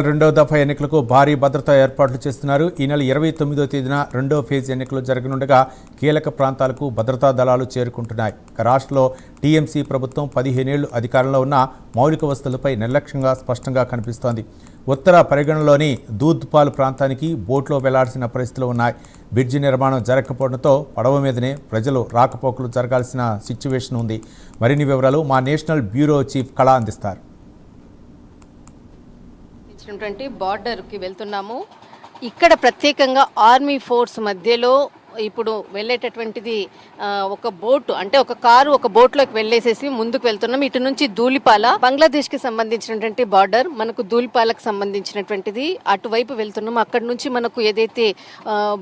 రెండో దఫా ఎన్నికలకు భారీ భద్రతా ఏర్పాట్లు చేస్తున్నారు. ఈ నెల 29వ తేదీన రెండో ఫేజ్ ఎన్నికలు జరగనుండగా కీలక ప్రాంతాలకు భద్రతా దళాలు చేరుకుంటున్నాయి. రాష్ట్రంలో టీఎంసీ ప్రభుత్వం 15 ఏళ్లు అధికారంలో ఉన్న మౌలిక వసతులపై నిర్లక్ష్యంగా స్పష్టంగా కనిపిస్తోంది. ఉత్తర పరిగణలోని దూద్పాల్ ప్రాంతానికి బోట్లో వెళ్లాల్సిన పరిస్థితులు ఉన్నాయి. బ్రిడ్జి నిర్మాణం జరగకపోవడంతో పడవ మీదనే ప్రజలు రాకపోకలు జరగాల్సిన సిచ్యువేషన్ ఉంది. మరిన్ని వివరాలు మా నేషనల్ బ్యూరో చీఫ్ కళ అందిస్తారు. బార్డర్కి వెళ్తున్నాము. ఇక్కడ ప్రత్యేకంగా ఆర్మీ ఫోర్స్ మధ్యలో ఇప్పుడు వెళ్ళేటటువంటిది ఒక బోటు, అంటే ఒక కారు ఒక బోట్లోకి వెళ్ళేసేసి ముందుకు వెళ్తున్నాం. ఇటు నుంచి ధూళిపాల, బంగ్లాదేశ్కి సంబంధించినటువంటి బార్డర్, మనకు ధూళిపాలకు సంబంధించినటువంటిది అటువైపు వెళ్తున్నాం. అక్కడ నుంచి మనకు ఏదైతే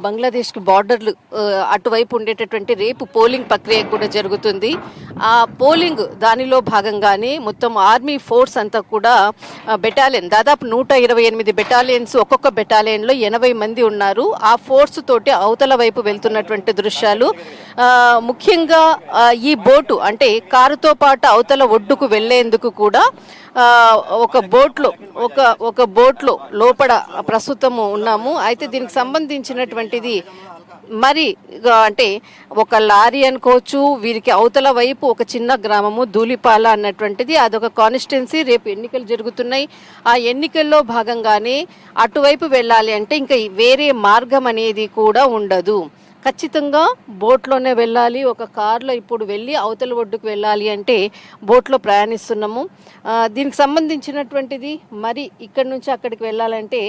బంగ్లాదేశ్కి బార్డర్లు అటువైపు ఉండేటటువంటి రేపు పోలింగ్ ప్రక్రియ కూడా జరుగుతుంది. ఆ పోలింగ్ దానిలో భాగంగానే మొత్తం ఆర్మీ ఫోర్స్ అంతా కూడా బెటాలియన్, దాదాపు 128 బెటాలియన్స్, ఒక్కొక్క బెటాలియన్లో 80 మంది ఉన్నారు. ఆ ఫోర్స్ తోటి అవతల వైపు వెళ్తున్నటువంటి దృశ్యాలు. ముఖ్యంగా ఈ బోటు, అంటే కారుతో పాటు అవతల ఒడ్డుకు వెళ్లేందుకు కూడా ఒక బోట్లో లోపల ప్రస్తుతము ఉన్నాము. అయితే దీనికి సంబంధించినటువంటిది మరి అంటే ఒక లారీ అనుకోవచ్చు. వీరికి అవతల వైపు ఒక చిన్న గ్రామము ధూళిపాల అన్నటువంటిది, అదొక కాన్స్టిట్యున్సీ. రేపు ఎన్నికలు జరుగుతున్నాయి. ఆ ఎన్నికల్లో భాగంగానే అటువైపు వెళ్ళాలి అంటే ఇంకా వేరే మార్గం అనేది కూడా ఉండదు. ఖచ్చితంగా బోట్లోనే వెళ్ళాలి. ఒక కార్లో ఇప్పుడు వెళ్ళి అవతల ఒడ్డుకు వెళ్ళాలి అంటే బోట్లో ప్రయాణిస్తున్నాము. దీనికి సంబంధించినటువంటిది మరి ఇక్కడి నుంచి అక్కడికి వెళ్ళాలంటే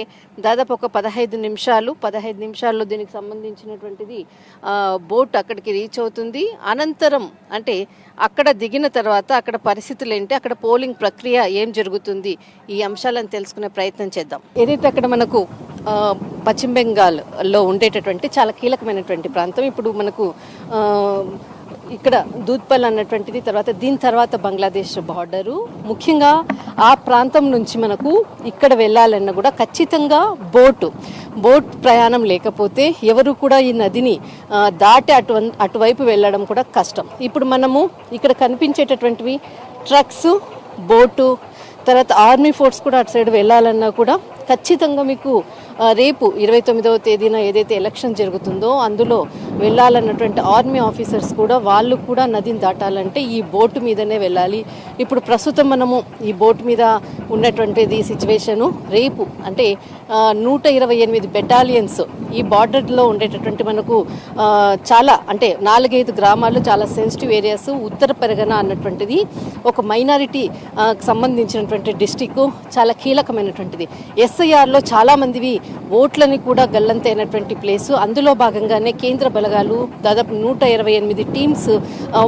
దాదాపు ఒక 15 నిమిషాల్లో దీనికి సంబంధించినటువంటిది బోట్ అక్కడికి రీచ్ అవుతుంది. అనంతరం అంటే అక్కడ దిగిన తర్వాత అక్కడ పరిస్థితులు ఏంటి, అక్కడ పోలింగ్ ప్రక్రియ ఏం జరుగుతుంది, ఈ అంశాలను తెలుసుకునే ప్రయత్నం చేద్దాం. ఏదైతే అక్కడ మనకు పశ్చిమ బెంగాల్లో ఉండేటటువంటి చాలా కీలకమైనటువంటి ప్రాంతం, ఇప్పుడు మనకు ఇక్కడ దూద్పల్ అన్నటువంటిది, తర్వాత దీని తర్వాత బంగ్లాదేశ్ బార్డరు. ముఖ్యంగా ఆ ప్రాంతం నుంచి మనకు ఇక్కడ వెళ్ళాలన్నా కూడా ఖచ్చితంగా బోట్ ప్రయాణం లేకపోతే ఎవరు కూడా ఈ నదిని దాటి అటువైపు వెళ్ళడం కూడా కష్టం. ఇప్పుడు మనము ఇక్కడ కనిపించేటటువంటివి ట్రక్స్, బోటు, తర్వాత ఆర్మీ ఫోర్స్ కూడా అటు సైడ్ వెళ్ళాలన్నా కూడా ఖచ్చితంగా మీకు రేపు 29వ తేదీన ఏదైతే ఎలక్షన్ జరుగుతుందో అందులో వెళ్ళాలన్నటువంటి ఆర్మీ ఆఫీసర్స్ కూడా వాళ్ళు కూడా నదిని దాటాలంటే ఈ బోటు మీదనే వెళ్ళాలి. ఇప్పుడు ప్రస్తుతం మనము ఈ బోటు మీద ఉన్నటువంటిది సిచ్యువేషను. రేపు అంటే 128 బెటాలియన్స్ ఈ బార్డర్లో ఉండేటటువంటి మనకు చాలా అంటే 4-5 గ్రామాలు చాలా సెన్సిటివ్ ఏరియాస్. ఉత్తర పరిగణ అన్నటువంటిది ఒక మైనారిటీ సంబంధించినటువంటి డిస్టిక్, చాలా కీలకమైనటువంటిది. ఎస్ఐఆర్లో చాలామందివి ఓట్లని కూడా గల్లంతైనటువంటి ప్లేసు. అందులో భాగంగానే కేంద్ర బలగాలు దాదాపు 128 టీమ్స్,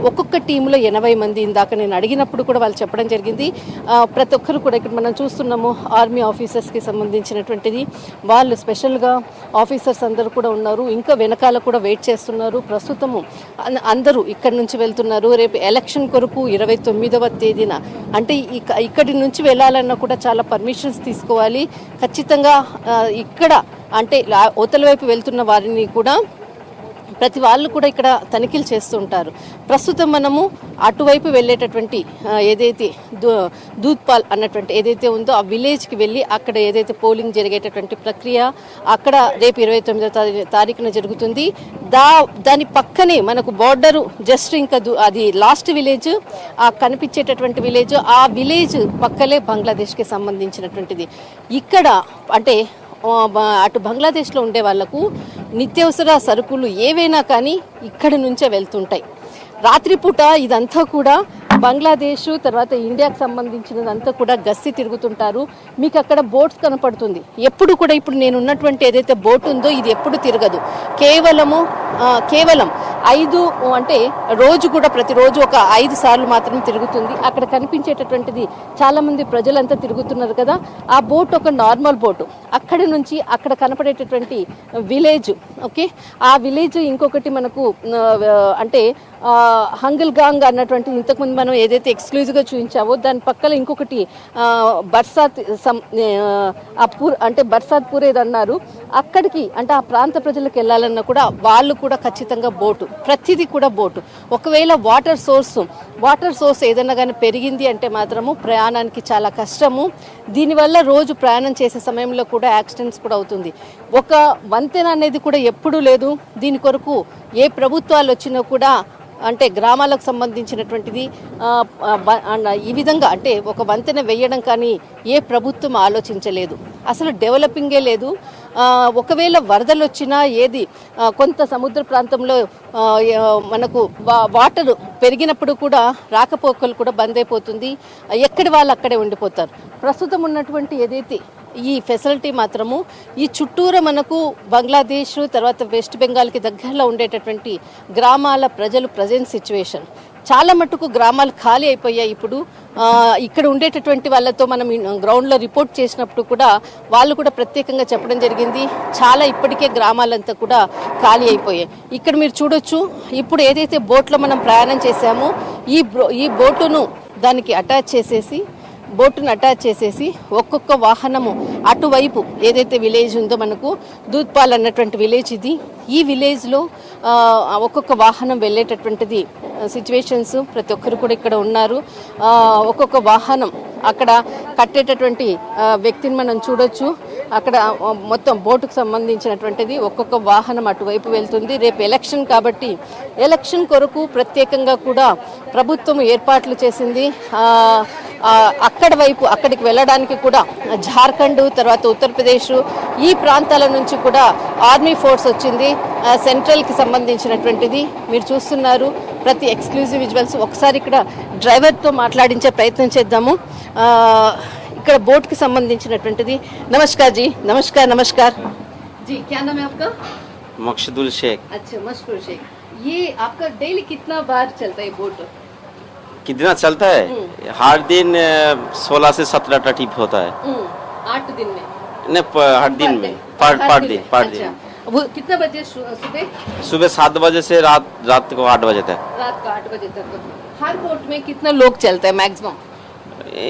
ఒక్కొక్క టీంలో 80 మంది. ఇందాక నేను అడిగినప్పుడు కూడా వాళ్ళు చెప్పడం జరిగింది. ప్రతి ఒక్కరు కూడా ఇక్కడ మనం చూస్తున్నాము ఆర్మీ ఆఫీసర్స్కి సంబంధించినటువంటిది, వాళ్ళు స్పెషల్గా ఆఫీసర్స్ అందరూ కూడా ఉన్నారు. ఇంకా వెనకాల కూడా వెయిట్ చేస్తున్నారు. ప్రస్తుతము అందరూ ఇక్కడి నుంచి వెళ్తున్నారు. రేపు ఎలక్షన్ కొరకు 29వ తేదీన అంటే ఇక్కడి నుంచి వెళ్ళాలన్నా కూడా చాలా పర్మిషన్స్ తీసుకోవాలి. ఖచ్చితంగా ఇక్కడ అంటే అవతల వైపు వెళ్తున్న వారిని కూడా ప్రతి వాళ్ళు కూడా ఇక్కడ తనిఖీలు చేస్తుంటారు. ప్రస్తుతం మనము అటువైపు వెళ్ళేటటువంటి ఏదైతే దూద్పాల్ అన్నటువంటి ఏదైతే ఉందో ఆ విలేజ్కి వెళ్ళి అక్కడ ఏదైతే పోలింగ్ జరిగేటటువంటి ప్రక్రియ అక్కడ రేపు 29వ తారీఖున జరుగుతుంది. దాని పక్కనే మనకు బార్డరు జస్ట్ ఇంకా అది లాస్ట్ విలేజ్, ఆ కనిపించేటటువంటి విలేజ్, ఆ విలేజ్ పక్కలే బంగ్లాదేశ్కి సంబంధించినటువంటిది. ఇక్కడ అంటే అటు బంగ్లాదేశ్లో ఉండే వాళ్లకు నిత్యావసర సరుకులు ఏవైనా కానీ ఇక్కడి నుంచే వెళ్తుంటాయి. రాత్రిపూట ఇదంతా కూడా బంగ్లాదేశ్ తర్వాత ఇండియాకు సంబంధించినదంతా కూడా గస్తీ తిరుగుతుంటారు. మీకు అక్కడ బోట్స్ కనపడుతుంది ఎప్పుడు కూడా. ఇప్పుడు నేను ఉన్నటువంటి ఏదైతే బోట్ ఉందో ఇది ఎప్పుడు తిరగదు. కేవలం 5 అంటే రోజు కూడా ప్రతిరోజు ఒక 5 సార్లు మాత్రమే తిరుగుతుంది. అక్కడ కనిపించేటటువంటిది చాలా మంది ప్రజలంతా తిరుగుతున్నారు కదా, ఆ బోట్ ఒక నార్మల్ బోటు. అక్కడి నుంచి అక్కడ కనపడేటటువంటి విలేజ్, ఓకే, ఆ విలేజ్ ఇంకొకటి మనకు అంటే హంగల్ గాంగ్ అన్నటువంటి ఇంతకుముందు మనం ఏదైతే ఎక్స్క్లూజివ్గా చూపించావో దాని పక్కన ఇంకొకటి బర్సాత్ అంటే బర్సాత్ పూర్ ఏదో అన్నారు. అక్కడికి అంటే ఆ ప్రాంత ప్రజలకు వెళ్ళాలన్నా కూడా వాళ్ళు కూడా ఖచ్చితంగా బోటు, ప్రతిదీ కూడా బోటు. ఒకవేళ వాటర్ సోర్స్ ఏదైనా కానీ పెరిగింది అంటే మాత్రము ప్రయాణానికి చాలా కష్టము. దీనివల్ల రోజు ప్రయాణం చేసే సమయంలో కూడా యాక్సిడెంట్స్ కూడా అవుతుంది. ఒక వంతెన అనేది కూడా ఎప్పుడూ లేదు. దీని కొరకు ఏ ప్రభుత్వాలు వచ్చినా కూడా అంటే గ్రామాలకు సంబంధించినటువంటిది ఈ విధంగా అంటే ఒక వంతెన వేయడం కానీ ఏ ప్రభుత్వం ఆలోచించలేదు. అసలు డెవలపింగే లేదు. ఒకవేళ వరదలు వచ్చినా ఏది కొంత సముద్ర ప్రాంతంలో మనకు వాటర్ పెరిగినప్పుడు కూడా రాకపోకలు కూడా బంద్ అయిపోతుంది. ఎక్కడి వాళ్ళు అక్కడే ఉండిపోతారు. ప్రస్తుతం ఉన్నటువంటి ఏదైతే ఈ ఫెసిలిటీ మాత్రము ఈ చుట్టూరా మనకు బంగ్లాదేశ్ తర్వాత వెస్ట్ బెంగాల్కి దగ్గరలో ఉండేటటువంటి గ్రామాల ప్రజలు ప్రజెంట్ సిచ్యువేషన్ చాలా మటుకు గ్రామాలు ఖాళీ అయిపోయాయి. ఇప్పుడు ఇక్కడ ఉండేటటువంటి వాళ్ళతో మనం గ్రౌండ్లో రిపోర్ట్ చేసినప్పుడు కూడా వాళ్ళు కూడా ప్రత్యేకంగా చెప్పడం జరిగింది, చాలా ఇప్పటికే గ్రామాలంతా కూడా ఖాళీ అయిపోయాయి. ఇక్కడ మీరు చూడొచ్చు, ఇప్పుడు ఏదైతే బోట్లో మనం ప్రయాణం చేశామో ఈ బోటును దానికి అటాచ్ చేసేసి ఒక్కొక్క వాహనము అటువైపు ఏదైతే విలేజ్ ఉందో మనకు దూద్పాల్ అన్నటువంటి విలేజ్ ఇది. ఈ విలేజ్లో ఒక్కొక్క వాహనం వెళ్ళేటటువంటిది సిచ్యువేషన్స్ ప్రతి ఒక్కరు కూడా ఇక్కడ ఉన్నారు. ఒక్కొక్క వాహనం అక్కడ కట్టేటటువంటి వ్యక్తిని మనం చూడొచ్చు. అక్కడ మొత్తం బోటుకు సంబంధించినటువంటిది ఒక్కొక్క వాహనం అటువైపు వెళ్తుంది. రేపు ఎలక్షన్ కాబట్టి ఎలక్షన్ కొరకు ప్రత్యేకంగా కూడా ప్రభుత్వం ఏర్పాట్లు చేసింది. అక్కడికి వెళ్ళడానికి కూడా జార్ఖండ్ తర్వాత ఉత్తరప్రదేశ్ ఈ ప్రాంతాల నుంచి కూడా ఆర్మీ ఫోర్స్ వచ్చింది. సెంట్రల్కి సంబంధించినటువంటిది మీరు చూస్తున్నారు. ప్రతి ఎక్స్క్లూజివ్ విజువల్స్ ఒకసారి ఇక్కడ డ్రైవర్తో మాట్లాడించే ప్రయత్నం చేద్దాము. ఇక్కడ बोट की संबंधिंचिनటువంటిది. नमस्कार जी. नमस्कार जी. क्या नाम है आपका? मकसदुल शेख. अच्छा, मशहूर शेख. ये आपका डेली कितना बार चलता है बोट? कितना चलता है? हर दिन 16 से 17 ट्रिप होता है. 8 दिन में? नहीं, हर दिन में, पर दिन. वो कितना बजे? सुबह 7 बजे से रात को 8 बजे तक. रात को 8 बजे तक. हर बोट में कितना लोग चलते हैं मैक्सिमम?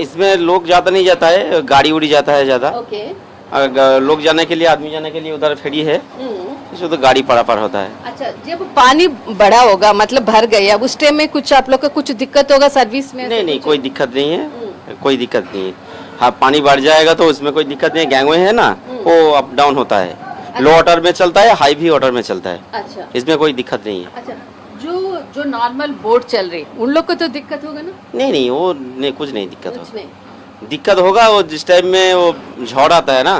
इसमें लोग ज्यादा नहीं जाता है, गाड़ी उड़ी जाता है ज्यादा. ओके. लोग जाने के लिए, आदमी जाने के लिए उधर फेरी है, इसमें तो गाड़ी पार होता है. अच्छा, जब पानी बड़ा होगा मतलब भर गया उस टाइम में कुछ आप लोग का कुछ दिक्कत होगा सर्विस में? नहीं, कोई दिक्कत नहीं है. कोई दिक्कत नहीं है. हाँ, पानी बढ़ जाएगा तो उसमें कोई दिक्कत नहीं है. गैंगवे है ना, वो अप डाउन होता है. लो वाटर में चलता है, हाई भी वाटर में चलता है. अच्छा, इसमें कोई दिक्कत नहीं है. अच्छा, जो नॉर्मल बोट चल रही उन लोग को तो दिक्कत होगा ना? नहीं, वो नहीं, कुछ नहीं दिक्कत कुछ होगा. नहीं. दिक्कत होगा वो जिस टाइम में वो झड़ आता है ना,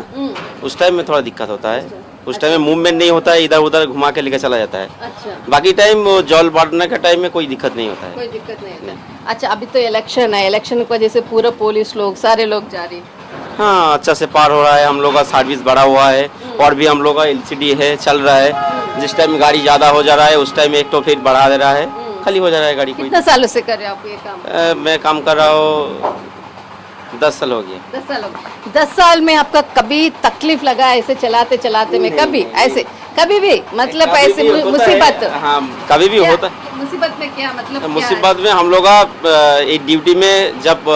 उस टाइम में थोड़ा दिक्कत होता है. उस टाइम में मूवमेंट नहीं होता है, इधर उधर घुमा के लेकर चला जाता है. अच्छा, बाकी टाइम वो जल बढ़ने के टाइम में कोई दिक्कत नहीं होता है. कोई दिक्कत नहीं है. अच्छा, अभी तो इलेक्शन है, इलेक्शन की वजह से पूरा पुलिस लोग सारे लोग जा रहे हैं. हाँ, अच्छा से पार हो रहा है. हम लोग का सर्विस बढ़ा हुआ है और भी हम लोग का LCD है, चल रहा है. जिस टाइम गाड़ी ज्यादा हो जा रहा है उस टाइम एक तो फिर बढ़ा दे रहा है, खाली हो जा रहा है गाड़ी. कितना सालों से कर रहे हो आप ये काम? मैं काम कर रहा हूँ 10 साल हो गया. 10 साल हो गए. 10 साल में आपका कभी तकलीफ लगा ऐसे चलाते में? कभी ऐसे कभी भी मतलब ऐसे मुसीबत? हाँ, कभी भी होता. मुसीबत में क्या मतलब? मुसीबत में हम लोग का एक ड्यूटी में जब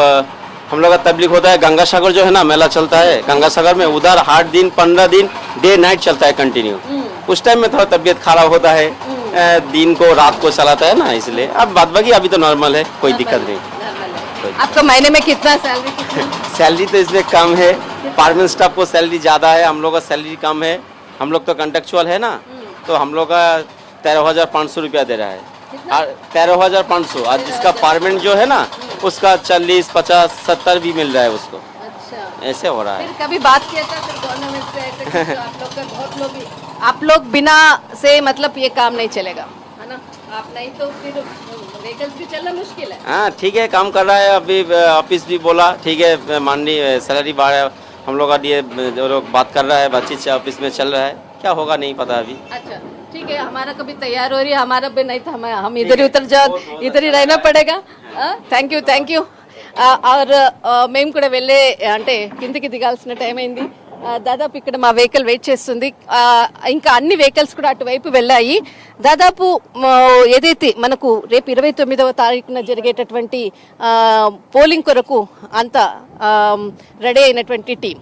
हम लोग का तबलीग होता है, गंगा सागर जो है ना मेला चलता है, गंगा सागर में उधर 8 दिन 15 दिन डे नाइट चलता है कंटिन्यू. उस टाइम में थोड़ा तबीयत खराब होता है, दिन को रात को चलाता है ना, इसलिए. अब बात बाकी अभी तो नॉर्मल है, कोई दिक्कत नहीं. आपका महीने में कितना सैलरी? सैलरी तो इसमें कम है. परमानेंट स्टाफ को सैलरी ज्यादा है, हम लोग का सैलरी कम है. हम लोग तो कंट्रेक्चुअल है ना, तो हम लोग का 13,500 रुपया दे रहा है. 13,500. और जिसका परमानेंट जो है ना उसका 40, 50, 70 भी मिल रहा है उसको. अच्छा, ऐसे हो रहा है. फिर कभी बात किया था फिर गवर्नमेंट से ऐसे कि आप लोग का बहुत लोग आप लोग बिना से मतलब ये काम नहीं चलेगा है ना? आप नहीं तो फिर व्हीकल्स भी चलना मुश्किल है. हाँ, ठीक है, काम कर रहा है. अभी ऑफिस भी बोला ठीक है, माननीय सैलरी बढ़ा, हम लोग का ये लोग बात कर रहा है, बातचीत से ऑफिस में चल रहा है. क्या होगा नहीं पता अभी. अच्छा, ठीक है, हमारा कभी तैयार हो रही है, हमारा भी नहीं था, हम इधर ही उतर जाओ, इधर ही रहना पड़ेगा. Thank you. और మేము కూడా వెళ్ళే అంటే కిందికి దిగాల్సిన టైం అయింది. దాదాపు ఇక్కడ మా వెహికల్ వెయిట్ చేస్తుంది. ఇంకా అన్ని వెహికల్స్ కూడా అటువైపు వెళ్ళాయి. దాదాపు ఏదైతే మనకు రేపు 29వ తారీఖున జరిగేటటువంటి పోలింగ్ కొరకు అంతా రెడీ అయినటువంటి టీం